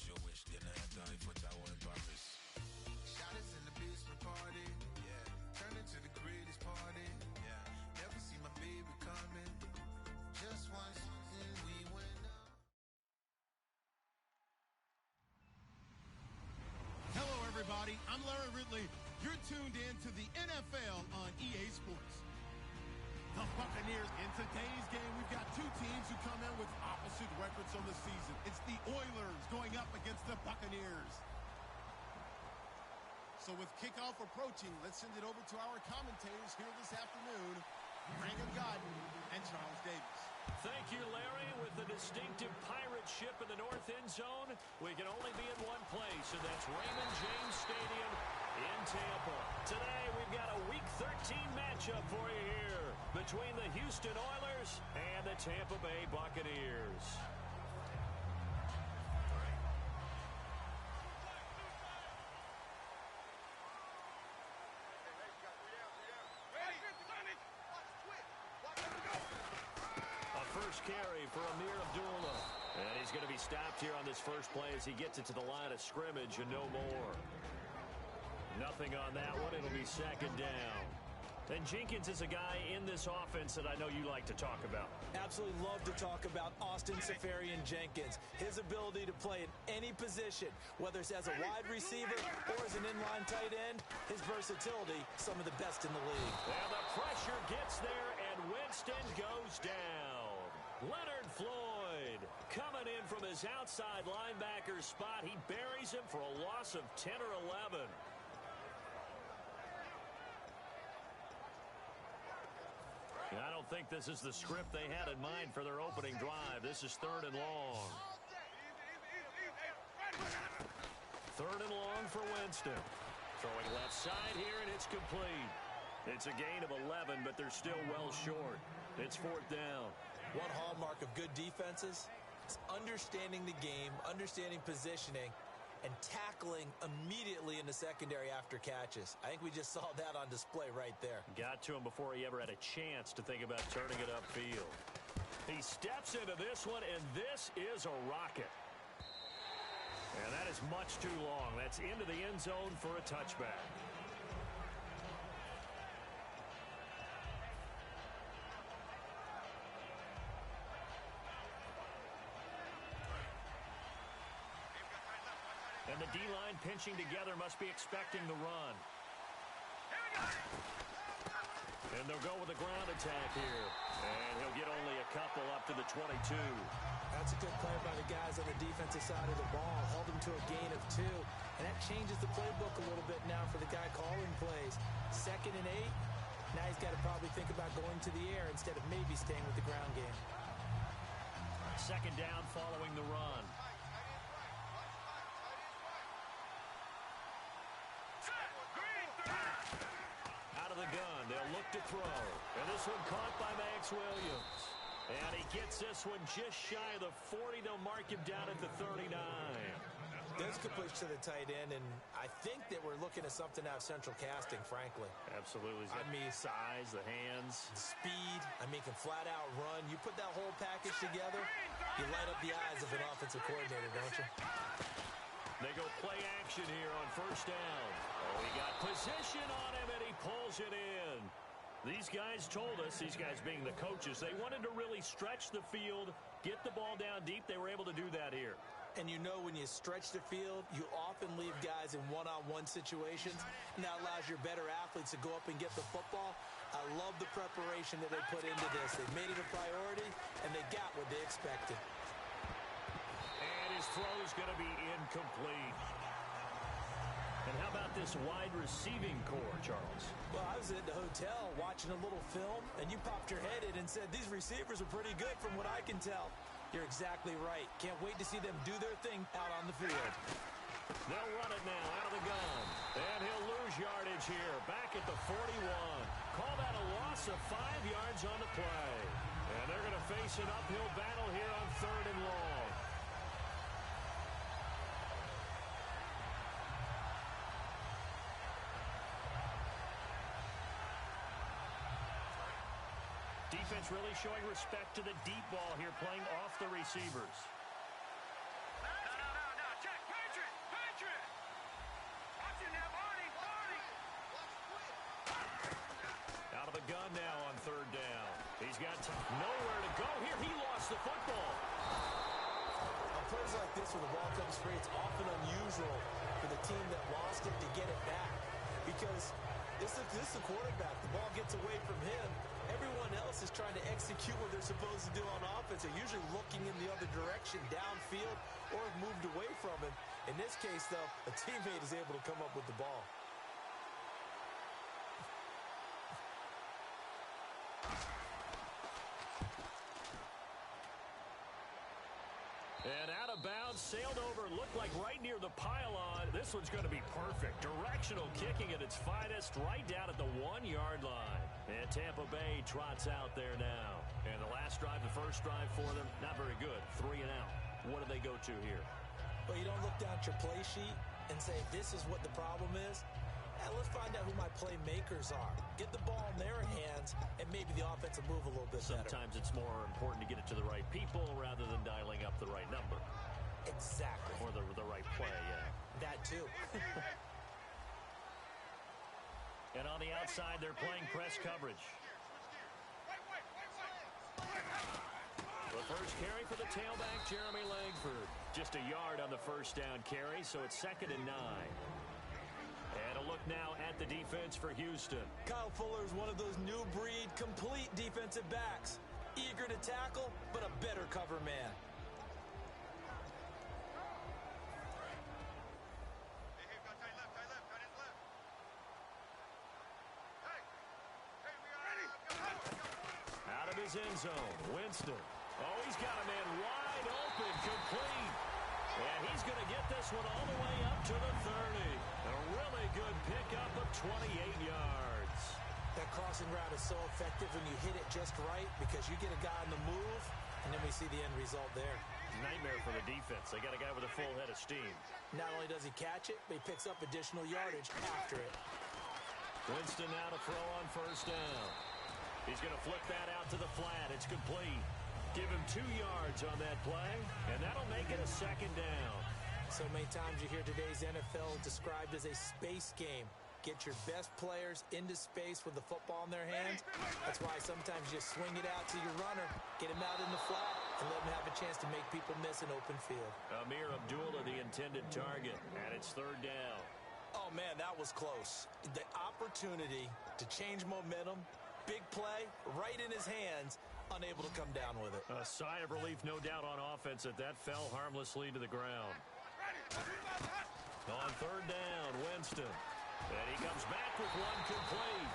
what's your wish? Dinner at the Eiffel Tower in Paris. Shot us in the basement party. Yeah. Turn into the greatest party. Yeah. Never see my baby coming. Just once, and we went up. Hello, everybody. I'm Larry Ridley. You're tuned in to the NFL on EA Sports. The Buccaneers. In today's game, we've got two teams who come in with opposite records on the season. It's the Oilers going up against the Buccaneers. So with kickoff approaching, let's send it over to our commentators here this afternoon, Brandon Godden and Charles Davis. Thank you, Larry. With the distinctive pirate ship in the north end zone, we can only be in one place, and that's Raymond James Stadium in Tampa. Today, we've got a Week 13 matchup for you here between the Houston Oilers and the Tampa Bay Buccaneers. First carry for Amir Abdullah. And he's going to be stopped here on this first play as he gets it to the line of scrimmage and no more. Nothing on that one. It'll be second down. And Jenkins is a guy in this offense that I know you like to talk about. Absolutely love to talk about Austin Seferian-Jenkins. His ability to play in any position, whether it's as a wide receiver or as an inline tight end, his versatility, some of the best in the league. And the pressure gets there, and Winston goes down. Leonard Floyd coming in from his outside linebacker spot. He buries him for a loss of 10 or 11. I don't think this is the script they had in mind for their opening drive. This is 3rd and long. 3rd and long for Winston. Throwing left side here, and it's complete. It's a gain of 11, but they're still well short. It's 4th down. One hallmark of good defenses is understanding the game, understanding positioning, and tackling immediately in the secondary after catches. I think we just saw that on display right there. Got to him before he ever had a chance to think about turning it upfield. He steps into this one, and this is a rocket. And that is much too long. That's into the end zone for a touchback. And the D-line pinching together must be expecting the run. And they'll go with a ground attack here. And he'll get only a couple up to the 22. That's a good play by the guys on the defensive side of the ball. Held them to a gain of 2. And that changes the playbook a little bit now for the guy calling plays. 2nd and 8. Now he's got to probably think about going to the air instead of maybe staying with the ground game. 2nd down following the run. Out of the gun, they'll look to throw. And this one caught by Max Williams. And he gets this one just shy of the 40. They'll mark him down at the 39. There's completion to the tight end, and I think that we're looking at something out of central casting, frankly. Absolutely. I mean, size, the hands. Speed. I mean, can flat out run. You put that whole package together, you light up the eyes of an offensive coordinator, don't you? They go play action here on 1st down. Oh, he got position on him, and he pulls it in. These guys told us, these guys being the coaches, they wanted to really stretch the field, get the ball down deep. They were able to do that here. And you know when you stretch the field, you often leave guys in one-on-one situations, and that allows your better athletes to go up and get the football. I love the preparation that they put into this. They made it a priority, and they got what they expected. And his throw is going to be incomplete. And how about this wide receiving core, Charles? Well, I was at the hotel watching a little film, and you popped your head in and said, these receivers are pretty good from what I can tell. You're exactly right. Can't wait to see them do their thing out on the field. They'll run it now out of the gun. And he'll lose yardage here. Back at the 41. Call that a loss of 5 yards on the play. And they're going to face an uphill battle here on 3rd and long. Defense really showing respect to the deep ball here, playing off the receivers. No, check. the gun now on third down. He's got nowhere to go here. He lost the football. On plays like this where the ball comes free, it's often unusual for the team that lost it to get it back. Because this is the quarterback. The ball gets away from him. Everyone else is trying to execute what they're supposed to do on offense. They're usually looking in the other direction, downfield, or have moved away from him. In this case, though, a teammate is able to come up with the ball. And out of bounds, sailed over, looked like right near the pylon. This one's going to be perfect. Directional kicking at its finest, right down at the 1-yard line. And Tampa Bay trots out there now. And the last drive, the first drive for them, not very good. 3 and out. What do they go to here? Well, you don't look down at your play sheet and say, this is what the problem is. Let's find out who my playmakers are. Get the ball in their hands, and maybe the offense will move a little bit better. Sometimes it's more important to get it to the right people rather than dialing up the right number. Exactly. Or the right play, yeah. That too. And on the outside, they're playing press coverage. The first carry for the tailback, Jeremy Langford. Just a yard on the first down carry, so it's 2nd and 9. And a look now at the defense for Houston. Kyle Fuller is one of those new breed, complete defensive backs. Eager to tackle, but a better cover man. Out of his end zone, Winston. Oh, he's got a man wide open, complete. And he's going to get this one all the way up to the 30. A really good pickup of 28 yards. That crossing route is so effective when you hit it just right because you get a guy on the move, and then we see the end result there. Nightmare for the defense. They got a guy with a full head of steam. Not only does he catch it, but he picks up additional yardage after it. Winston now to throw on first down. He's going to flip that out to the flat. It's complete. Give him 2 yards on that play, and that'll make it a 2nd down. So many times you hear today's NFL described as a space game. Get your best players into space with the football in their hands. That's why sometimes you swing it out to your runner, get him out in the flat, and let him have a chance to make people miss an open field. Amir Abdullah, the intended target, and it's 3rd down. Oh, man, that was close. The opportunity to change momentum, big play, right in his hands, unable to come down with it. A sigh of relief, no doubt, on offense that fell harmlessly to the ground. On 3rd down, Winston. And he comes back with one complete.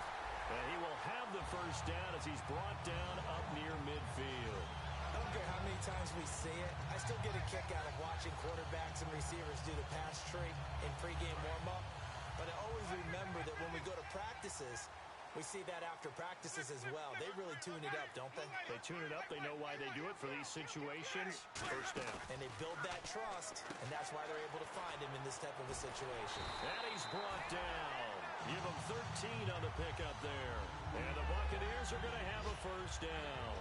And he will have the first down as he's brought down up near midfield. I don't care how many times we see it. I still get a kick out of watching quarterbacks and receivers do the pass tree in pregame warm-up. But I always remember that when we go to practices, we see that after practices as well. They really tune it up, don't they? They tune it up. They know why they do it for these situations. First down. And they build that trust, and that's why they're able to find him in this type of a situation. And he's brought down. Give him 13 on the pickup there. And the Buccaneers are going to have a first down.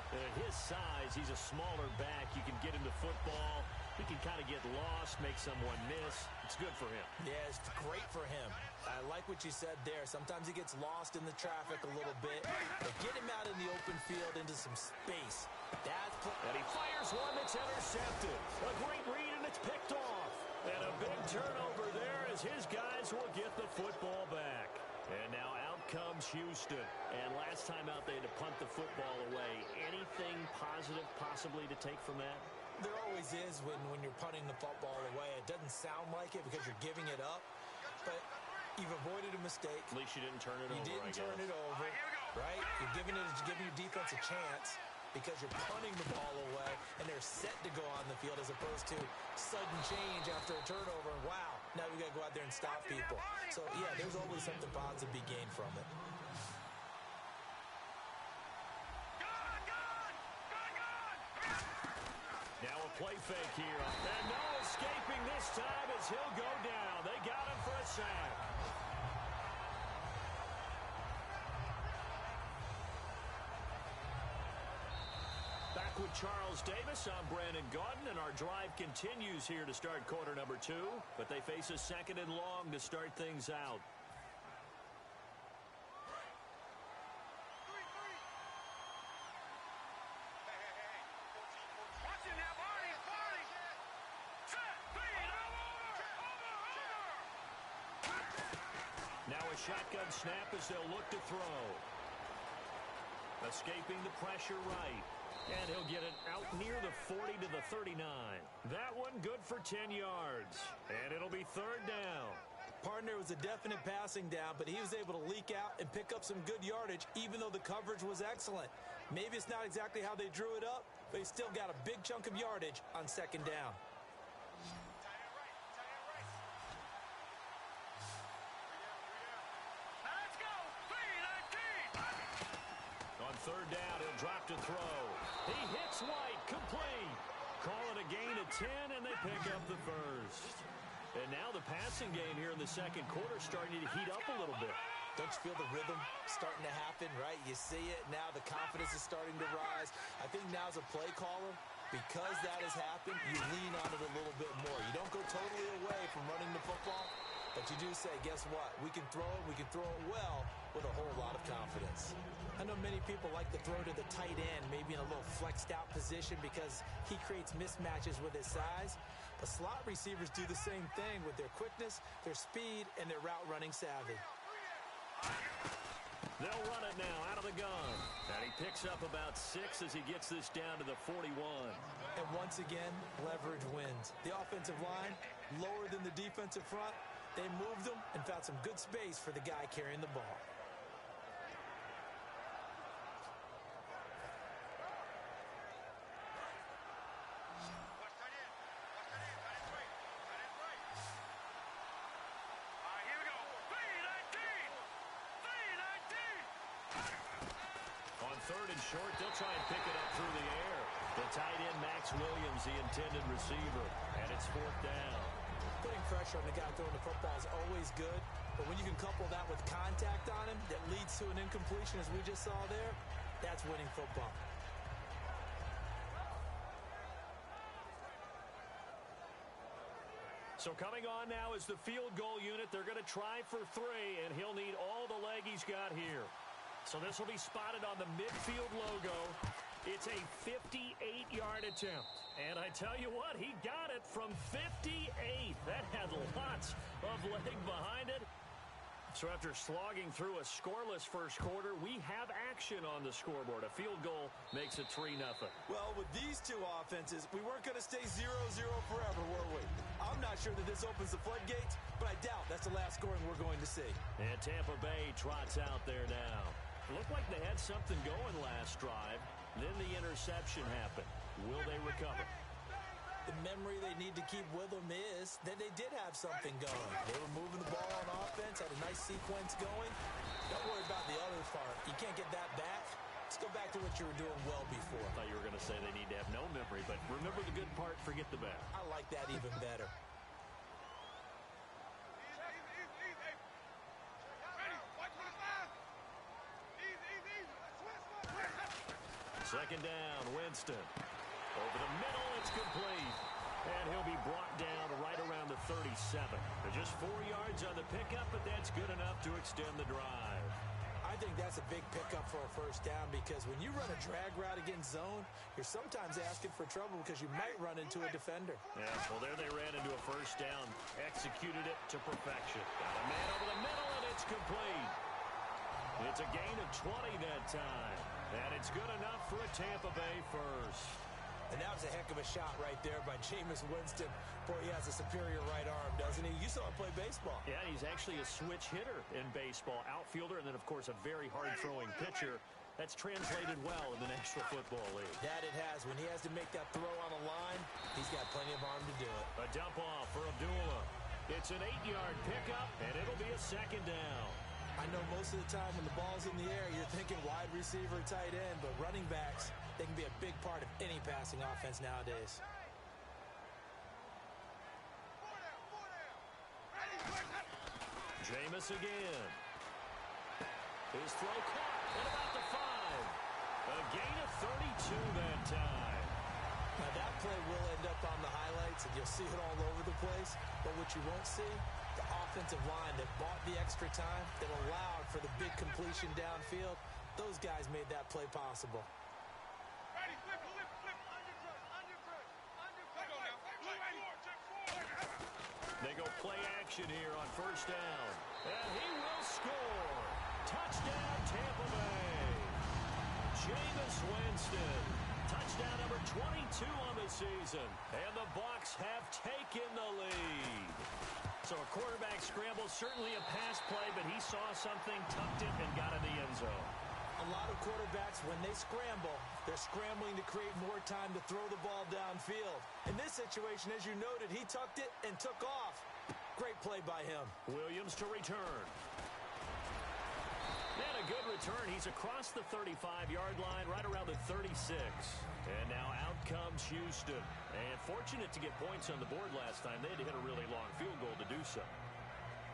At his size, he's a smaller back. You can get him the football. He can kind of get lost, make someone miss. It's good for him. Yeah, it's great for him. I like what you said there. Sometimes he gets lost in the traffic a little bit. But get him out in the open field into some space. And he fires one that's intercepted. A great read, and it's picked off. And a big turnover there as his guys will get the football back. And now out comes Houston. And last time out, they had to punt the football away. Anything positive possibly to take from that? There always is when you're punting the football away. It doesn't sound like it because you're giving it up, but you've avoided a mistake. At least you didn't turn it over. You didn't turn it over, right? You're giving your defense a chance because you're punting the ball away, and they're set to go on the field as opposed to sudden change after a turnover. And wow, now we got to go out there and stop people. So, yeah, there's always something positive to be gained from it. Now a play fake here. And no escaping this time as he'll go down. They got him for a sack. Back with Charles Davis. I'm Brandon Gaudin, and our drive continues here to start quarter number 2. But they face a 2nd and long to start things out. Now a shotgun snap as they'll look to throw. Escaping the pressure right. And he'll get it out near the 40 to the 39. That one good for 10 yards. And it'll be third down. Partner was a definite passing down, but he was able to leak out and pick up some good yardage, even though the coverage was excellent. Maybe it's not exactly how they drew it up, but he still got a big chunk of yardage on second down. On third down, he'll drop to throw. He hits White, complete. Call it a gain of 10, and they pick up the first. And now the passing game here in the second quarter starting to heat up a little bit. Don't you feel the rhythm starting to happen, right? You see it now, the confidence is starting to rise. I think now as a play caller, because that has happened, you lean on it a little bit more. You don't go totally away from running the football, but you do say, guess what? We can throw it, we can throw it well with a whole lot of confidence. I know many people like to throw to the tight end, maybe in a little flexed out position because he creates mismatches with his size. But slot receivers do the same thing with their quickness, their speed, and their route running savvy. They'll run it now out of the gun. And he picks up about 6 as he gets this down to the 41. And once again, leverage wins. The offensive line, lower than the defensive front. They moved them and found some good space for the guy carrying the ball. Third and short, they'll try and pick it up through the air. The tight end, Max Williams, the intended receiver, and it's fourth down. Putting pressure on the guy throwing the football is always good, but when you can couple that with contact on him that leads to an incompletion, as we just saw there, that's winning football. So coming on now is the field goal unit. They're going to try for 3, and he'll need all the leg he's got here. So this will be spotted on the midfield logo. It's a 58-yard attempt. And I tell you what, he got it from 58. That had lots of leg behind it. So after slogging through a scoreless first quarter, we have action on the scoreboard. A field goal makes it 3-0. Well, with these two offenses, we weren't going to stay 0-0 forever, were we? I'm not sure that this opens the floodgates, but I doubt that's the last scoring we're going to see. And Tampa Bay trots out there now. Looked like they had something going last drive. Then the interception happened. Will they recover? The memory they need to keep with them is that they did have something going. They were moving the ball on offense, had a nice sequence going. Don't worry about the other part. You can't get that back. Let's go back to what you were doing well before. I thought you were going to say they need to have no memory, but remember the good part, forget the bad. I like that even better. Second down, Winston. Over the middle, it's complete. And he'll be brought down right around the 37. Just 4 yards on the pickup, but that's good enough to extend the drive. I think that's a big pickup for a first down because when you run a drag route against zone, you're sometimes asking for trouble because you might run into a defender. Yeah, well, there they ran into a first down. Executed it to perfection. Got a man over the middle, and it's complete. It's a gain of 20 that time. And it's good enough for a Tampa Bay first. And that was a heck of a shot right there by Jameis Winston. Boy, he has a superior right arm, doesn't he? You saw him play baseball. Yeah, he's actually a switch hitter in baseball. Outfielder, and then, of course, a very hard-throwing pitcher. That's translated well in the National Football League. That it has. When he has to make that throw on a line, he's got plenty of arm to do it. A dump off for Abdullah. It's an 8-yard pickup, and it'll be a second down. I know most of the time when the ball's in the air, you're thinking wide receiver, tight end, but running backs, they can be a big part of any passing offense nowadays. Jameis again. His throw caught at about the 5. A gain of 32 that time. Now that play will end up on the highlights, and you'll see it all over the place. But what you won't see, the offensive line that bought the extra time, that allowed for the big completion downfield, those guys made that play possible. They go play action here on first down. And he will score. Touchdown, Tampa Bay. Jameis Winston. Touchdown number 22 on the season. And the Bucs have taken the lead. So a quarterback scramble, certainly a pass play, but he saw something, tucked it, and got in the end zone. A lot of quarterbacks, when they scramble, they're scrambling to create more time to throw the ball downfield. In this situation, as you noted, he tucked it and took off. Great play by him. Williams to return. And a good return. He's across the 35-yard line, right around the 36. And now out comes Houston. And fortunate to get points on the board last time. They had to hit a really long field goal to do so.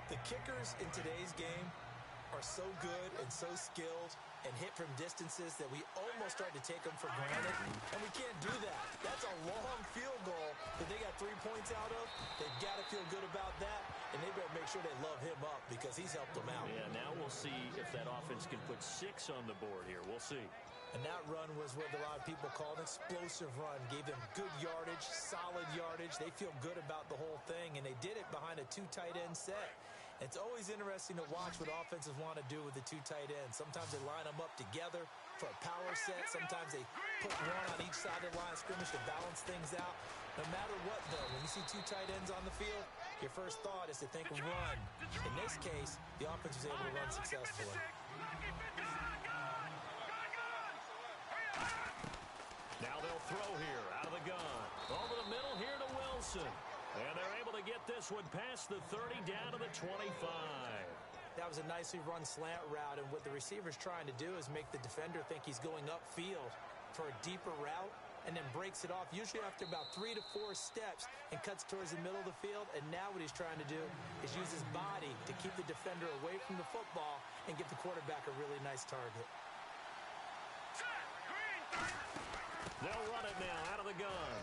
The kickers in today's game are so good and so skilled and hit from distances that we almost start to take them for granted, and we can't do that. That's a long field goal that they got 3 points out of. They've got to feel good about that, and they better make sure they love him up because he's helped them out. Yeah, now we'll see if that offense can put 6 on the board here. We'll see. And that run was what a lot of people call an explosive run. Gave them good yardage, solid yardage. They feel good about the whole thing, and they did it behind a 2 tight end set. It's always interesting to watch what offenses want to do with the 2 tight ends. Sometimes they line them up together for a power set. Sometimes they put one on each side of the line of scrimmage to balance things out. No matter what, though, when you see 2 tight ends on the field, your first thought is to think run. In this case, the offense was able to run successfully. Now they'll throw here out of the gun. Over the middle here to Wilson. And they're able to get this one past the 30 down to the 25. That was a nicely run slant route, and what the receiver's trying to do is make the defender think he's going upfield for a deeper route and then breaks it off, usually after about 3 to 4 steps, and cuts towards the middle of the field. And now what he's trying to do is use his body to keep the defender away from the football and give the quarterback a really nice target. They'll run it now out of the gun.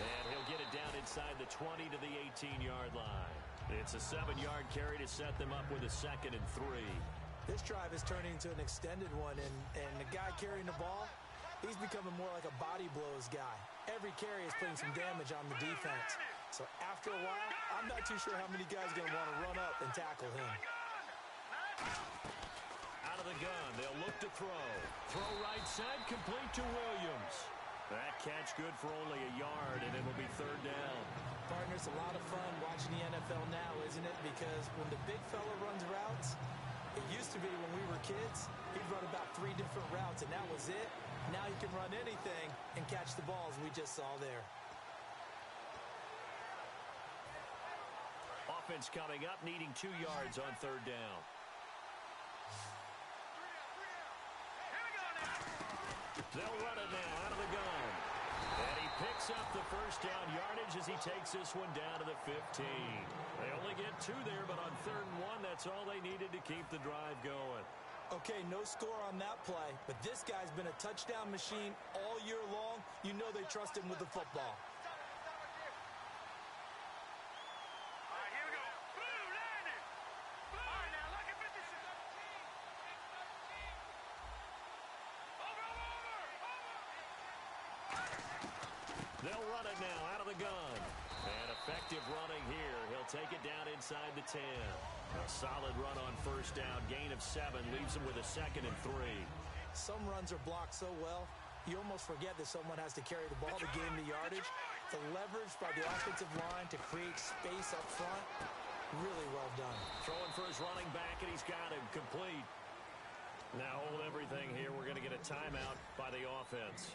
And he'll get it down inside the 20 to the 18-yard line. It's a 7-yard carry to set them up with a 2nd and 3. This drive is turning into an extended one, and the guy carrying the ball, he's becoming more like a body blows guy. Every carry is putting some damage on the defense. So after a while, I'm not too sure how many guys are going to want to run up and tackle him. Out of the gun, they'll look to throw. Throw right side, complete to Williams. That catch good for only a yard, and it'll be 3rd down. Partner, it's a lot of fun watching the NFL now, isn't it? Because when the big fella runs routes, it used to be when we were kids, he'd run about 3 different routes, and that was it. Now he can run anything and catch the balls we just saw there. Offense coming up, needing 2 yards on 3rd down. They'll run it now out of the gun. And he picks up the 1st down yardage as he takes this one down to the 15. They only get 2 there, but on 3rd and 1, that's all they needed to keep the drive going. Okay, no score on that play, but this guy's been a touchdown machine all year long. You know they trust him with the football. They'll run it now out of the gun. And effective running here. He'll take it down inside the 10. A solid run on 1st down. Gain of 7 leaves him with a 2nd and 3. Some runs are blocked so well, you almost forget that someone has to carry the ball to gain the yardage. The leverage by the offensive line to create space up front, really well done. Throwing for his running back, and he's got him complete. Now hold everything here. We're going to get a timeout by the offense.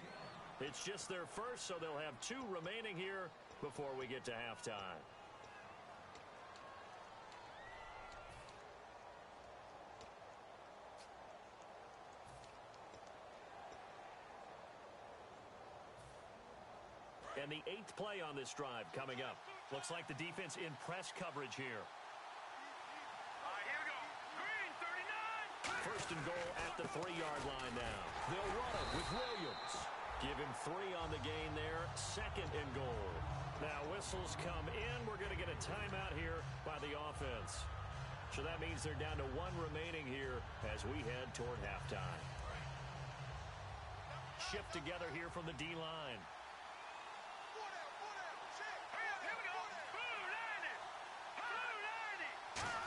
It's just their first, so they'll have 2 remaining here before we get to halftime. And the 8th play on this drive coming up. Looks like the defense in press coverage here. Here we go. Green, 39. 1st and goal at the 3-yard line now. They'll run it with Williams. Give him 3 on the gain there. 2nd and goal. Now whistles come in. We're going to get a timeout here by the offense. So that means they're down to 1 remaining here as we head toward halftime. Shift together here from the D-line.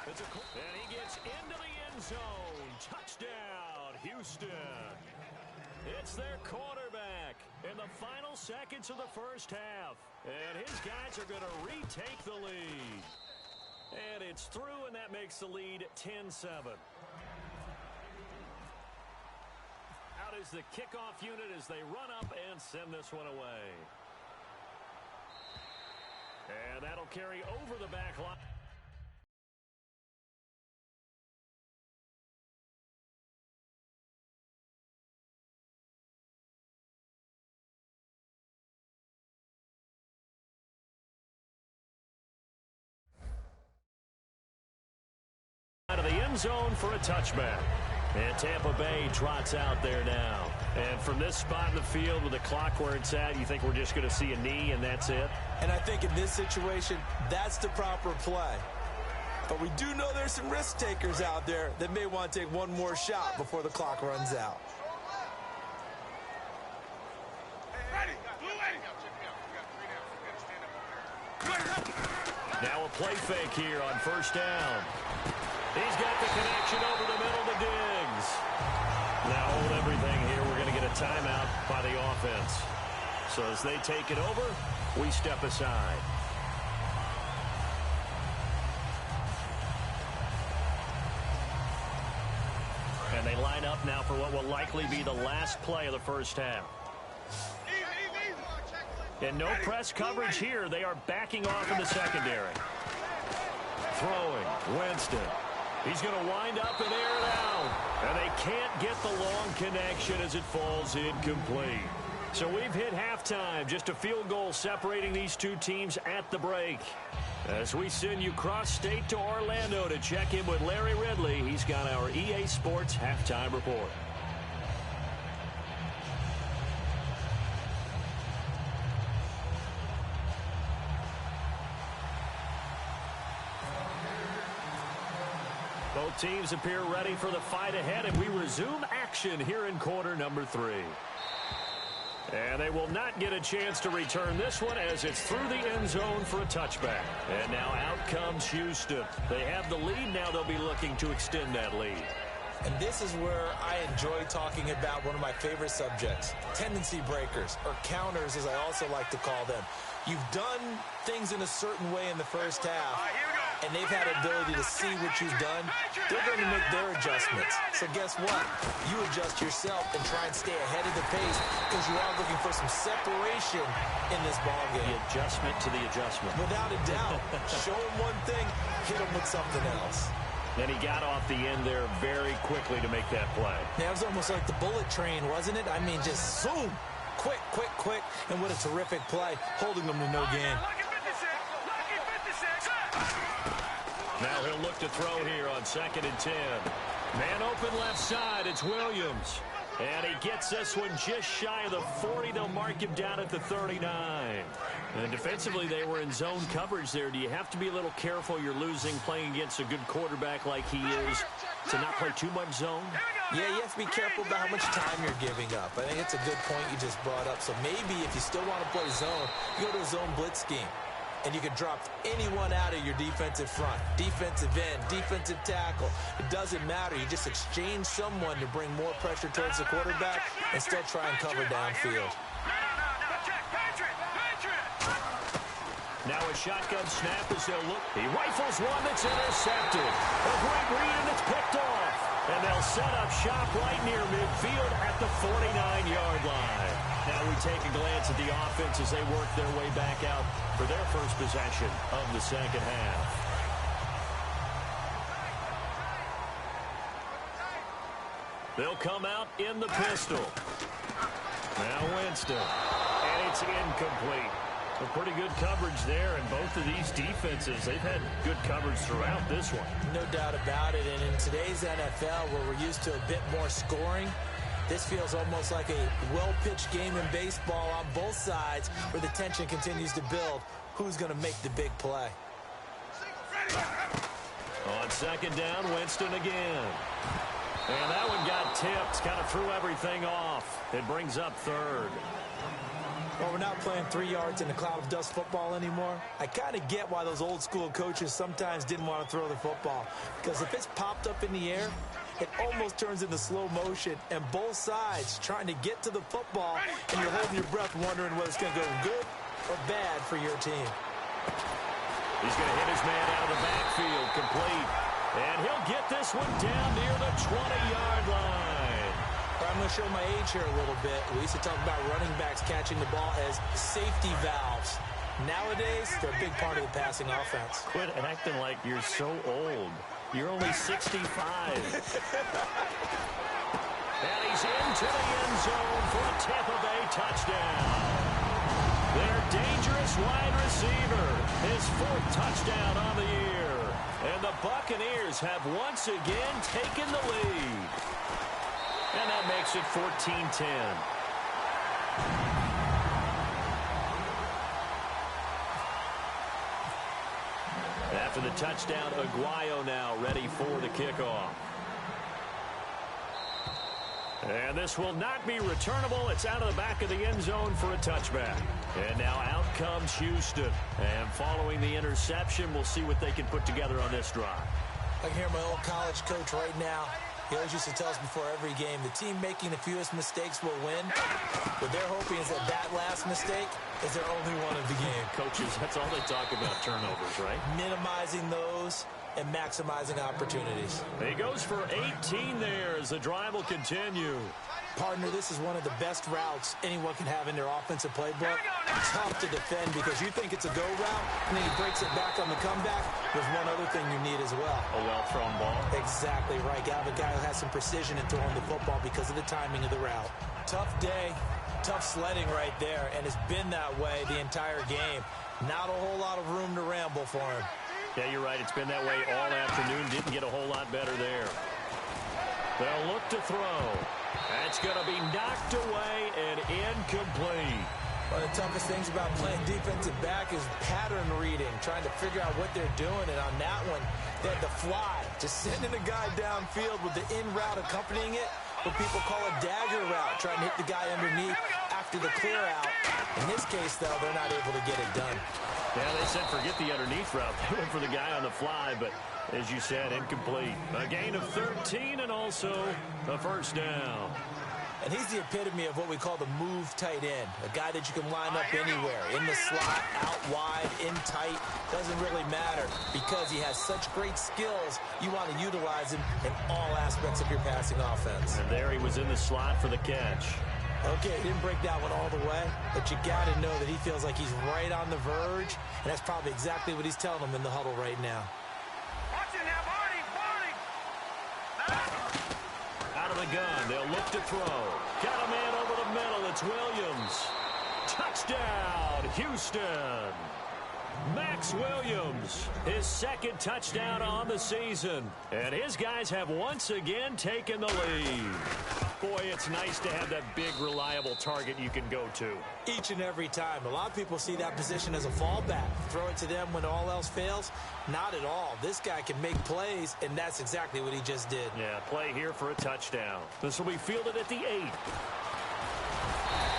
And he gets into the end zone. Touchdown, Houston. It's their quarterback in the final seconds of the first half. And his guys are going to retake the lead. And it's through, and that makes the lead 10-7. Out is the kickoff unit as they run up and send this one away. And that'll carry over the back line. Out of the end zone for a touchback. And Tampa Bay trots out there now. And from this spot in the field with the clock where it's at, you think we're just going to see a knee and that's it? And I think in this situation, that's the proper play. But we do know there's some risk takers out there that may want to take one more shot before the clock runs out. Now a play fake here on first down. He's got the connection over the middle to Diggs. Now hold everything here. We're going to get a timeout by the offense. So as they take it over, we step aside. And they line up now for what will likely be the last play of the first half. And no press coverage here. They are backing off in the secondary. Throwing, Winston. He's going to wind up and air it out. And they can't get the long connection as it falls incomplete. So we've hit halftime. Just a field goal separating these two teams at the break. As we send you cross-state to Orlando to check in with Larry Ridley, he's got our EA Sports halftime report. Both teams appear ready for the fight ahead, and we resume action here in quarter number 3. And they will not get a chance to return this one as it's through the end zone for a touchback. And now out comes Houston. They have the lead. Now they'll be looking to extend that lead. And this is where I enjoy talking about one of my favorite subjects, tendency breakers, or counters as I also like to call them. You've done things in a certain way in the first half, and they've had ability to see what you've done. They're going to make their adjustments. So guess what? You adjust yourself and try and stay ahead of the pace because you are looking for some separation in this ballgame. The adjustment to the adjustment. Without a doubt. Show them one thing, hit them with something else. And he got off the end there very quickly to make that play. Yeah, it was almost like the bullet train, wasn't it? I mean, just zoom. Quick, quick, quick. And what a terrific play, holding them to no gain. Now he'll look to throw here on 2nd and 10. Man open left side, it's Williams. And he gets this one just shy of the 40. They'll mark him down at the 39. And defensively, they were in zone coverage there. Do you have to be a little careful you're losing playing against a good quarterback like he is to not play too much zone? Yeah, you have to be careful about how much time you're giving up. I think it's a good point you just brought up. So maybe if you still want to play zone, you go to a zone blitz scheme. And you can drop anyone out of your defensive front, defensive end, defensive tackle. It doesn't matter. You just exchange someone to bring more pressure towards the quarterback and still try and cover downfield. Now a shotgun snap as they'll look. He rifles one that's intercepted. A great read and it's picked off. And they'll set up shop right near midfield at the 49-yard line. Now we take a glance at the offense as they work their way back out for their first possession of the second half. They'll come out in the pistol. Now Winston. And it's incomplete. A pretty good coverage there, and both of these defenses, they've had good coverage throughout this one. No doubt about it, and in today's NFL, where we're used to a bit more scoring, this feels almost like a well-pitched game in baseball on both sides where the tension continues to build. Who's going to make the big play? On 2nd down, Winston again. And that one got tipped, kind of threw everything off. It brings up 3rd. Well, we're not playing 3 yards in a cloud of dust football anymore. I kind of get why those old school coaches sometimes didn't want to throw the football. Because if it's popped up in the air, it almost turns into slow motion. And both sides trying to get to the football, and you're holding your breath wondering whether it's going to go good or bad for your team. He's going to hit his man out of the backfield, complete. And he'll get this one down near the 20-yard line. I'm going to show my age here a little bit. We used to talk about running backs catching the ball as safety valves. Nowadays, they're a big part of the passing offense. Quit acting like you're so old. You're only 65. And he's into the end zone for a Tampa Bay touchdown. Their dangerous wide receiver, his 4th touchdown on the year. And the Buccaneers have once again taken the lead. And that makes it 14-10. After the touchdown, Aguayo now ready for the kickoff. And this will not be returnable. It's out of the back of the end zone for a touchback. And now out comes Houston. And following the interception, we'll see what they can put together on this drive. I can hear my old college coach right now. He always used to tell us before every game, the team making the fewest mistakes will win. What they're hoping is that that last mistake is their only one of the game. Coaches, that's all they talk about, turnovers, right? Minimizing those and maximizing opportunities. He goes for 18 there as the drive will continue. Partner, this is one of the best routes anyone can have in their offensive playbook. Tough to defend because you think it's a go route, and then he breaks it back on the comeback. There's one other thing you need as well. A well-thrown ball. Exactly right. You have a guy who has some precision in throwing the football because of the timing of the route. Tough day, tough sledding right there, and it's been that way the entire game. Not a whole lot of room to ramble for him. Yeah, you're right. It's been that way all afternoon. Didn't get a whole lot better there. They'll look to throw. That's going to be knocked away and incomplete. One of the toughest things about playing defensive back is pattern reading, trying to figure out what they're doing. And on that one, they had the fly, just sending a guy downfield with the in route accompanying it, what people call a dagger route, trying to hit the guy underneath after the clear out. In this case, though, they're not able to get it done. Yeah, they said forget the underneath route. They went for the guy on the fly, but as you said, incomplete. A gain of 13 and also a first down. And he's the epitome of what we call the move tight end, a guy that you can line up anywhere, in the slot, out wide, in tight, doesn't really matter because he has such great skills. You want to utilize him in all aspects of your passing offense. And there he was in the slot for the catch. Okay, he didn't break that one all the way, but you got to know that he feels like he's right on the verge, and that's probably exactly what he's telling them in the huddle right now. Watch it now, Barney! Out of the gun, they'll look to throw. Got a man over the middle, it's Williams. Touchdown, Houston. Max Williams, his 2nd touchdown on the season. And his guys have once again taken the lead. Boy, it's nice to have that big, reliable target you can go to. Each and every time. A lot of people see that position as a fallback. Throw it to them when all else fails. Not at all. This guy can make plays, and that's exactly what he just did. Yeah, play here for a touchdown. This will be fielded at the 8.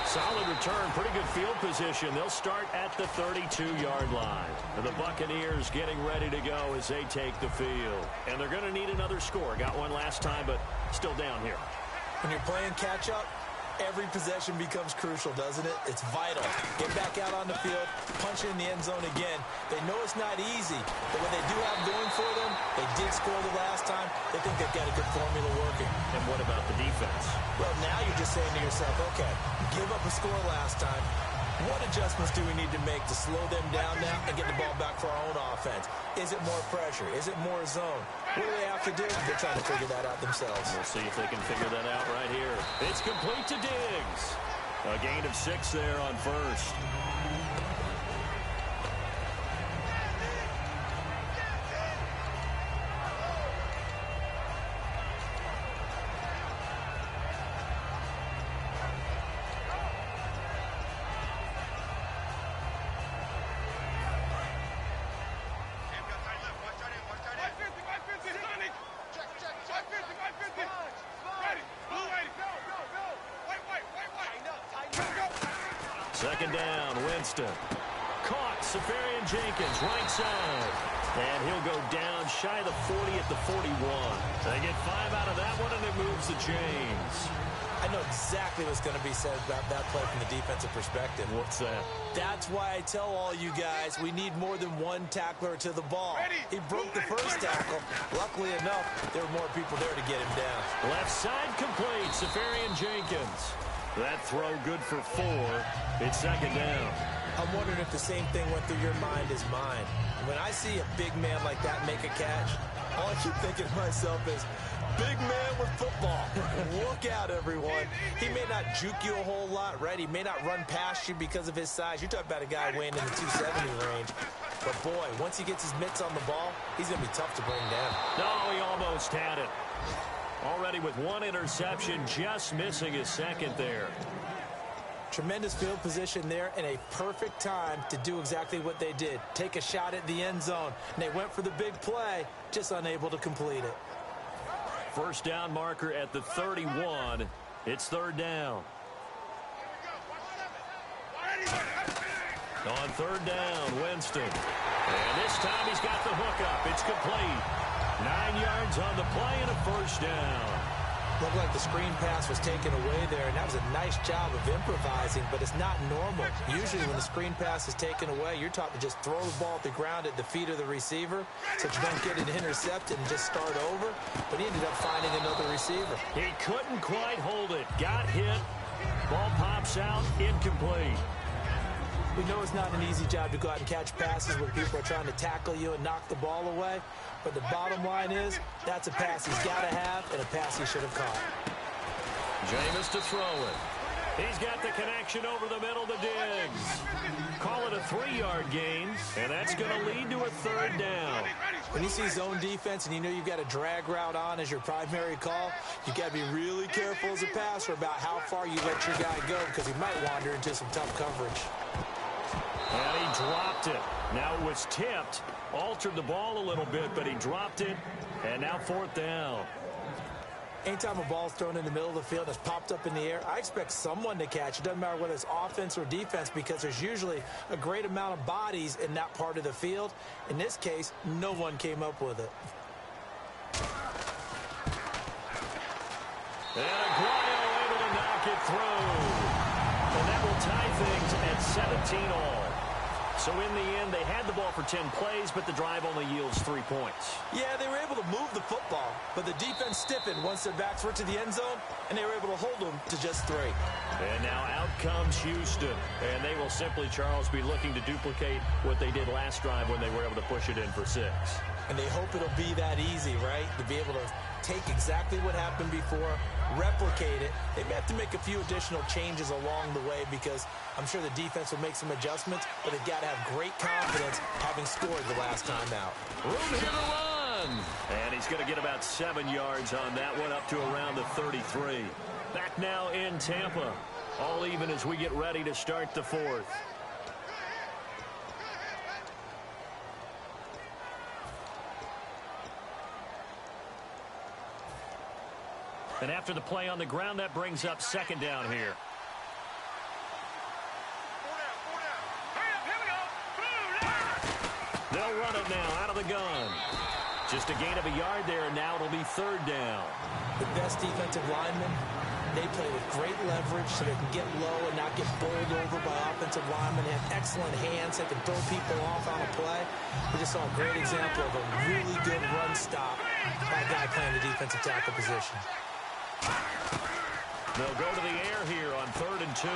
Solid return, pretty good field position. They'll start at the 32-yard line. And the Buccaneers getting ready to go as they take the field. And they're going to need another score. Got one last time, but still down here. When you're playing catch-up, every possession becomes crucial, doesn't it? It's vital. Get back out on the field, punch it in the end zone again. They know it's not easy, but what they do have going for them, they did score the last time. They think they've got a good formula working. And what about the defense? Well, now you're just saying to yourself, okay, give up a score last time. What adjustments do we need to make to slow them down now and get the ball back for our own offense? Is it more pressure? Is it more zone? What do they have to do? They're trying to figure that out themselves. We'll see if they can figure that out right here. It's complete to Diggs. A gain of 6 there on first. Second down, Winston. Caught, Safarian Jenkins, right side. And he'll go down shy of the 40 at the 41. They get 5 out of that one, and it moves the chains. I know exactly what's going to be said about that play from the defensive perspective. What's that? That's why I tell all you guys we need more than one tackler to the ball. He broke the first tackle. Luckily enough, there were more people there to get him down. Left side complete, Safarian Jenkins. That throw good for 4. It's second down. I'm wondering if the same thing went through your mind as mine. When I see a big man like that make a catch, all I keep thinking to myself is, big man with football. Look out, everyone. He may not juke you a whole lot, right? He may not run past you because of his size. You're talking about a guy weighing in the 270 range. But, boy, once he gets his mitts on the ball, he's going to be tough to bring down. No, he almost had it. Already with 1 interception, just missing his second there. Tremendous field position there and a perfect time to do exactly what they did. Take a shot at the end zone. And they went for the big play, just unable to complete it. First down marker at the 31. It's third down. On third down, Winston. And this time he's got the hook up. It's complete. 9 yards on the play and a first down. Looked like the screen pass was taken away there, and that was a nice job of improvising, but it's not normal. Usually when the screen pass is taken away, you're taught to just throw the ball at the ground at the feet of the receiver so that you don't get it intercepted and just start over, but he ended up finding another receiver. He couldn't quite hold it. Got hit. Ball pops out, incomplete. We know it's not an easy job to go out and catch passes when people are trying to tackle you and knock the ball away. But the bottom line is, that's a pass he's got to have and a pass he should have caught. Jameis to throw it. He's got the connection over the middle to Diggs. Call it a 3-yard gain, and that's going to lead to a third down. When you see zone defense and you know you've got a drag route on as your primary call, you've got to be really careful as a passer about how far you let your guy go because he might wander into some tough coverage. And he dropped it. Now it was tipped. Altered the ball a little bit, but he dropped it. And now fourth down. Anytime a ball's thrown in the middle of the field and it's popped up in the air, I expect someone to catch. It doesn't matter whether it's offense or defense because there's usually a great amount of bodies in that part of the field. In this case, no one came up with it. And Aguayo able to knock it through. And that will tie things at 17 all. So in the end, they had the ball for 10 plays, but the drive only yields 3 points. Yeah, they were able to move the football, but the defense stiffened once their backs were to the end zone, and they were able to hold them to just 3. And now out comes Houston, and they will simply, Charles, be looking to duplicate what they did last drive when they were able to push it in for 6. And they hope it'll be that easy, right? To be able to take exactly what happened before, replicate it. They may have to make a few additional changes along the way because I'm sure the defense will make some adjustments, but they've got to have great confidence having scored the last time out. Room here to run. And he's going to get about 7 yards on that one up to around the 33. Back now in Tampa. All even as we get ready to start the fourth. And after the play on the ground, that brings up second down here. They'll run it now out of the gun. Just a gain of a yard there, and now it'll be third down. The best defensive linemen, they play with great leverage so they can get low and not get bowled over by offensive linemen. They have excellent hands. They can throw people off on a play. We just saw a great example of a really good run stop by a guy playing the defensive tackle position. They'll go to the air here on 3rd and 2.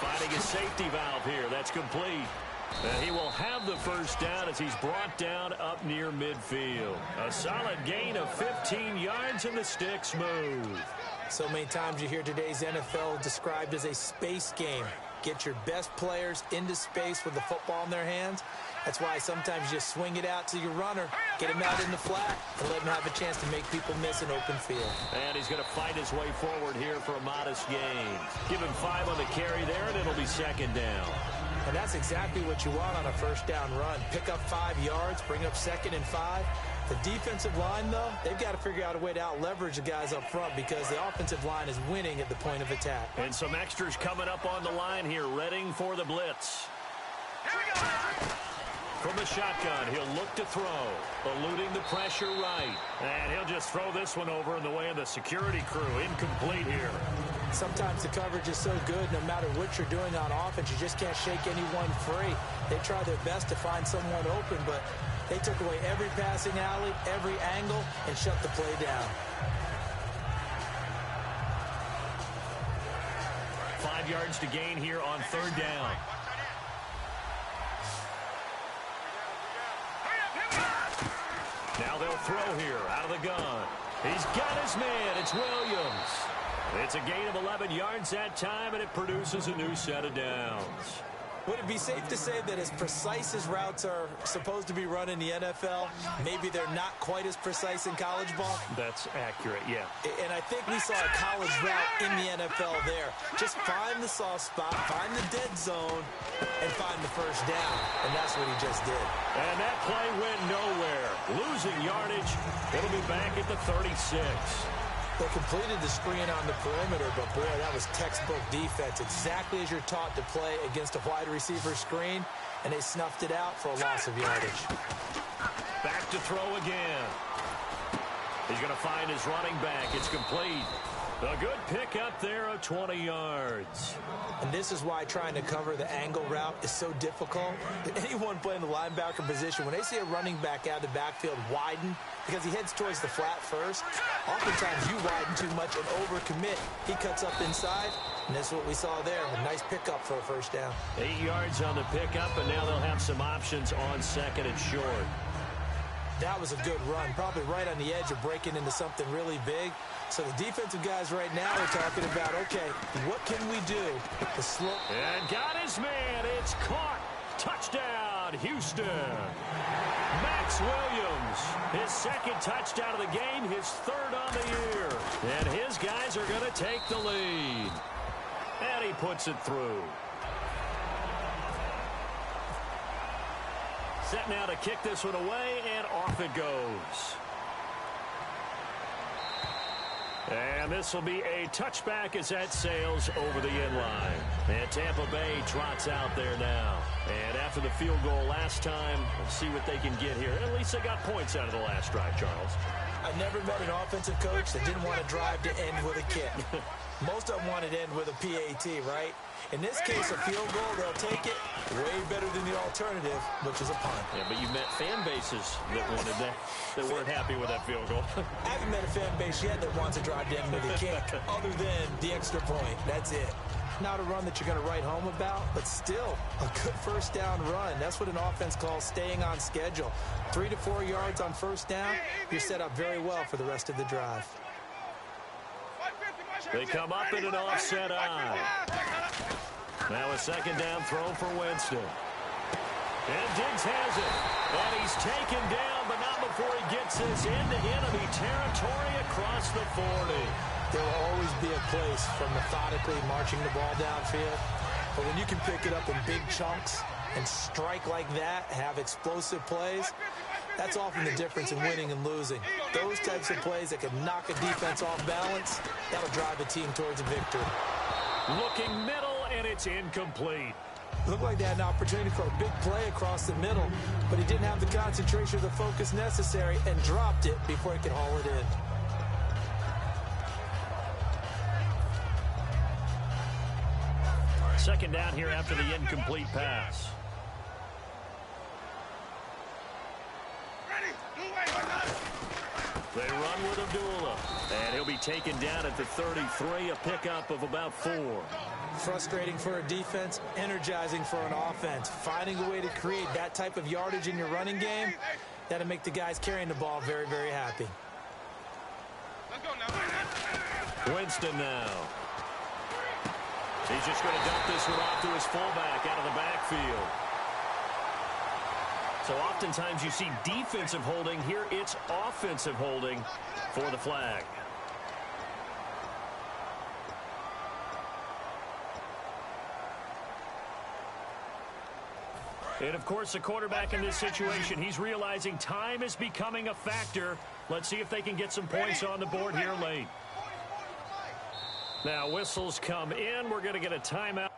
Finding a safety valve here. That's complete. And he will have the first down as he's brought down up near midfield. A solid gain of 15 yards and the sticks move. So many times you hear today's NFL described as a space game. Get your best players into space with the football in their hands. That's why sometimes you just swing it out to your runner, get him out in the flat, and let him have a chance to make people miss an open field. And he's going to fight his way forward here for a modest gain. Give him 5 on the carry there, and it'll be second down. And that's exactly what you want on a first down run. Pick up 5 yards, bring up 2nd and 5. The defensive line, though, they've got to figure out a way to out-leverage the guys up front because the offensive line is winning at the point of attack. And some extras coming up on the line here, readying for the blitz. Here we go. From the shotgun, he'll look to throw, eluding the pressure right. And he'll just throw this one over in the way of the security crew. Incomplete here. Sometimes the coverage is so good, no matter what you're doing on offense, you just can't shake anyone free. They try their best to find someone open, but they took away every passing alley, every angle, and shut the play down. 5 yards to gain here on 3rd down. Now they'll throw here out of the gun. He's got his man. It's Williams. It's a gain of 11 yards that time, and it produces a new set of downs. Would it be safe to say that as precise as routes are supposed to be run in the NFL, maybe they're not quite as precise in college ball? That's accurate, yeah. And I think we saw a college route in the NFL there. Just find the soft spot, find the dead zone, and find the first down. And that's what he just did. And that play went nowhere. Losing yardage. It'll be back at the 36. They completed the screen on the perimeter, but boy, that was textbook defense. Exactly as you're taught to play against a wide receiver screen, and they snuffed it out for a loss of yardage. Back to throw again. He's going to find his running back. It's complete. A good pickup there of 20 yards. And this is why trying to cover the angle route is so difficult. Anyone playing the linebacker position, when they see a running back out of the backfield widen, because he heads towards the flat first, oftentimes you widen too much and overcommit. He cuts up inside, and that's what we saw there. A nice pickup for a first down. 8 yards on the pickup, and now they'll have some options on 2nd and short. That was a good run, probably right on the edge of breaking into something really big. So the defensive guys right now are talking about, okay, what can we do to slow? And got his man. It's caught. Touchdown, Houston. Max Williams, his 2nd touchdown of the game, his 3rd on the year. And his guys are going to take the lead. And he puts it through. Set now to kick this one away, and off it goes. And this will be a touchback as that sails over the end line. And Tampa Bay trots out there now. And after the field goal last time, we'll see what they can get here. At least they got points out of the last drive, Charles. I never met an offensive coach that didn't want to drive to end with a kick. Most of them wanted to end with a PAT, right? In this case, a field goal, they'll take it way better than the alternative, which is a punt. Yeah, but you met fan bases that wanted that, that weren't happy with that field goal. I haven't met a fan base yet that wants to drive to end with a kick, other than the extra point. That's it. Not a run that you're going to write home about, but still a good first down run. That's what an offense calls staying on schedule. 3 to 4 yards on first down, you're set up very well for the rest of the drive. They come up in an offset eye. Now a 2nd down throw for Winston. And Diggs has it. And he's taken down, but not before he gets this into enemy territory across the 40. There will always be a place for methodically marching the ball downfield. But when you can pick it up in big chunks and strike like that, have explosive plays, that's often the difference in winning and losing. Those types of plays that can knock a defense off balance, that'll drive a team towards a victory. Looking middle, and it's incomplete. Looked like they had an opportunity for a big play across the middle, but he didn't have the concentration or the focus necessary and dropped it before he could haul it in. Second down here after the incomplete pass. They run with Abdullah, and he'll be taken down at the 33, a pickup of about 4. Frustrating for a defense, energizing for an offense. Finding a way to create that type of yardage in your running game, that'll make the guys carrying the ball very, very happy. Winston now. He's just going to dump this one off to his fullback out of the backfield. So oftentimes you see defensive holding. Here it's offensive holding for the flag. And, of course, the quarterback in this situation, he's realizing time is becoming a factor. Let's see if they can get some points on the board here late. Now, whistles come in. We're going to get a timeout.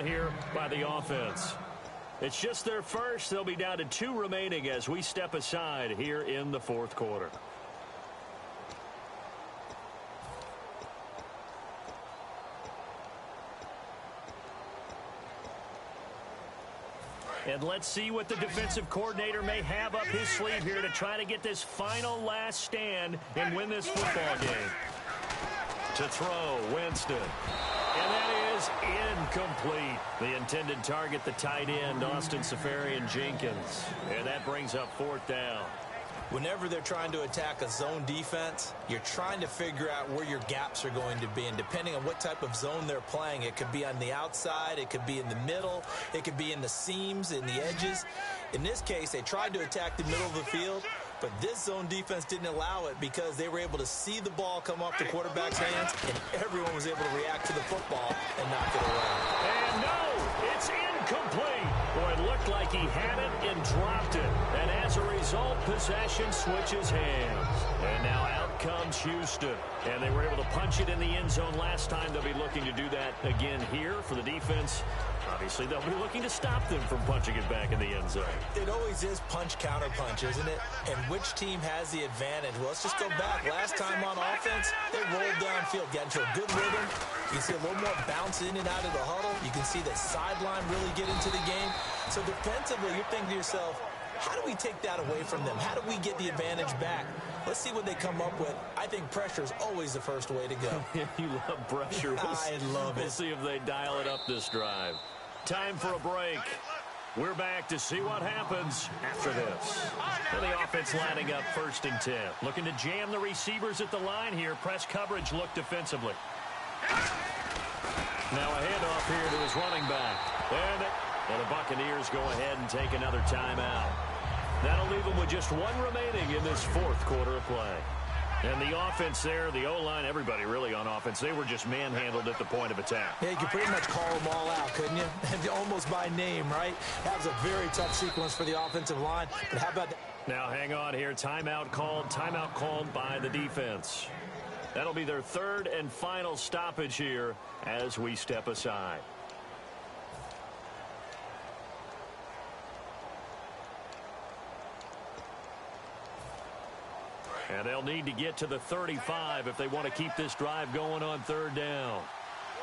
Here by the offense. It's just their first. They'll be down to 2 remaining as we step aside here in the fourth quarter. And let's see what the defensive coordinator may have up his sleeve here to try to get this final last stand and win this football game. To throw, Winston. And that is incomplete. The intended target, the tight end, Austin Safarian-Jenkins. And that brings up 4th down. Whenever they're trying to attack a zone defense, you're trying to figure out where your gaps are going to be. And depending on what type of zone they're playing, it could be on the outside, it could be in the middle, it could be in the seams, in the edges. In this case, they tried to attack the middle of the field, but this zone defense didn't allow it because they were able to see the ball come off the quarterback's hands, and everyone was able to react to the football and knock it away. And no, it's incomplete. Boy, it looked like he had it and dropped it. And as a result, possession switches hands. And now out comes Houston. And they were able to punch it in the end zone last time. They'll be looking to do that again here for the defense. Obviously, they'll be looking to stop them from punching it back in the end zone. It always is punch-counter-punch, isn't it? And which team has the advantage? Well, let's just go back. Last time on offense, they rolled downfield, got into a good rhythm. You can see a little more bounce in and out of the huddle. You can see the sideline really get into the game. So defensively, you're thinking to yourself, how do we take that away from them? How do we get the advantage back? Let's see what they come up with. I think pressure is always the first way to go. You love pressure. I love it. We'll see if they dial it up this drive. Time for a break. We're back to see what happens after this. And the offense lining up 1st and 10. Looking to jam the receivers at the line here. Press coverage look defensively. Now a handoff here to his running back. And the Buccaneers go ahead and take another timeout. That'll leave them with just 1 remaining in this 4th quarter of play. And the offense there, the O-line, everybody really on offense, they were just manhandled at the point of attack. Yeah, you could pretty much call them all out, couldn't you? Almost by name, right? That was a very tough sequence for the offensive line. But how about that? Now, hang on here. Timeout called by the defense. That'll be their 3rd and final stoppage here as we step aside. And they'll need to get to the 35 if they want to keep this drive going on 3rd down.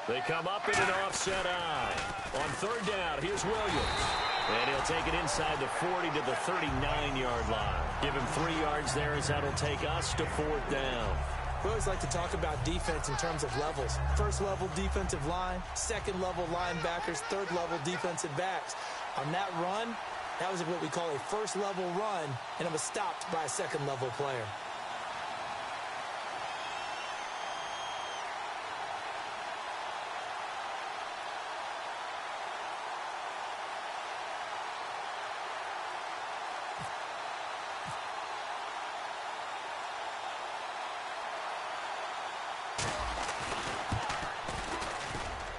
They come up in an offset eye. On 3rd down, here's Williams. And he'll take it inside the 40 to the 39-yard line. Give him 3 yards there as that'll take us to 4th down. We always like to talk about defense in terms of levels. 1st level defensive line, 2nd level linebackers, 3rd level defensive backs. On that run, that was what we call a 1st level run, and it was stopped by a 2nd level player.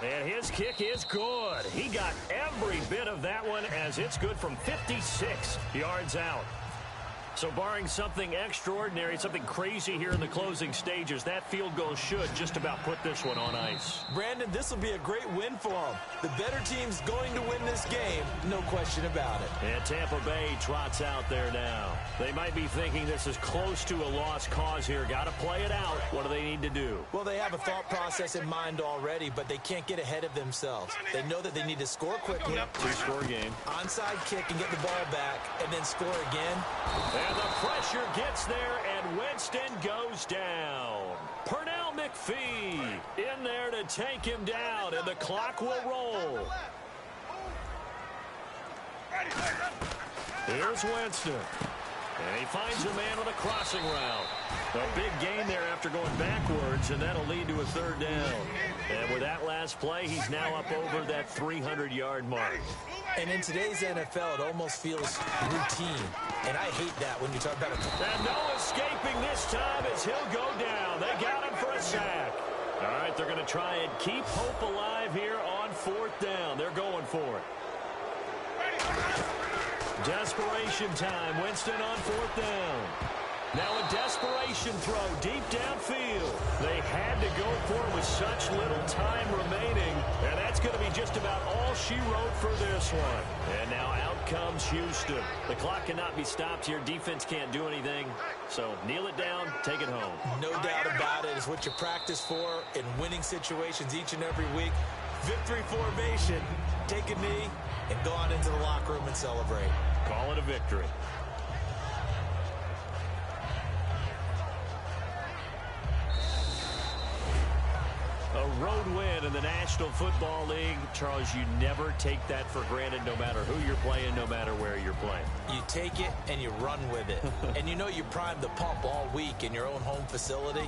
And his kick is good. He got every bit of that one as it's good from 56 yards out. So barring something extraordinary, something crazy here in the closing stages, that field goal should just about put this one on ice. Brandon, this will be a great win for them. The better team's going to win this game, no question about it. And Tampa Bay trots out there now. They might be thinking this is close to a lost cause here. Got to play it out. What do they need to do? Well, they have a thought process in mind already, but they can't get ahead of themselves. They know that they need to score quickly. Two-score game. Onside kick and get the ball back, and then score again. And the pressure gets there, and Winston goes down. Pernell McPhee in there to take him down, and the clock will roll. Here's Winston. And he finds a man on a crossing route. A big gain there after going backwards, and that'll lead to a third down. And with that last play, he's now up over that 300-yard mark. And in today's NFL, it almost feels routine. And I hate that when you talk about it. And no escaping this time as he'll go down. They got him for a sack. All right, they're going to try and keep hope alive here on fourth down. They're going for it. Desperation time. Winston on fourth down. Now a desperation throw deep downfield. They had to go for it with such little time remaining. And that's going to be just about all she wrote for this one. And now out comes Houston. The clock cannot be stopped here. Defense can't do anything. So kneel it down, take it home. No doubt about it. It's what you practice for in winning situations each and every week. Victory formation. Take a knee and go out into the locker room and celebrate. Call it a victory. A road win in the National Football League. Charles, you never take that for granted no matter who you're playing, no matter where you're playing. You take it and you run with it. And you know you primed the pump all week in your own home facility.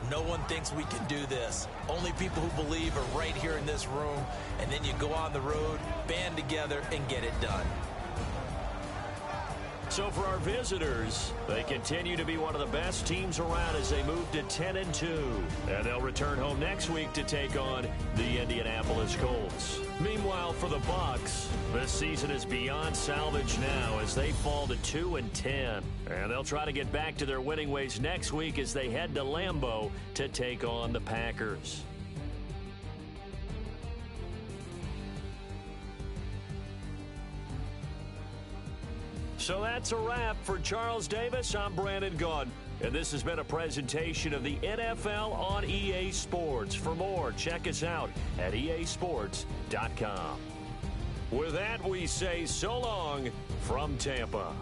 No one thinks we can do this. Only people who believe are right here in this room. And then you go on the road, band together, and get it done. So for our visitors, they continue to be one of the best teams around as they move to 10-2. And they'll return home next week to take on the Indianapolis Colts. Meanwhile, for the Bucs, this season is beyond salvage now as they fall to 2-10. And they'll try to get back to their winning ways next week as they head to Lambeau to take on the Packers. So that's a wrap. For Charles Davis, I'm Brandon Gaudin. And this has been a presentation of the NFL on EA Sports. For more, check us out at easports.com. With that, we say so long from Tampa.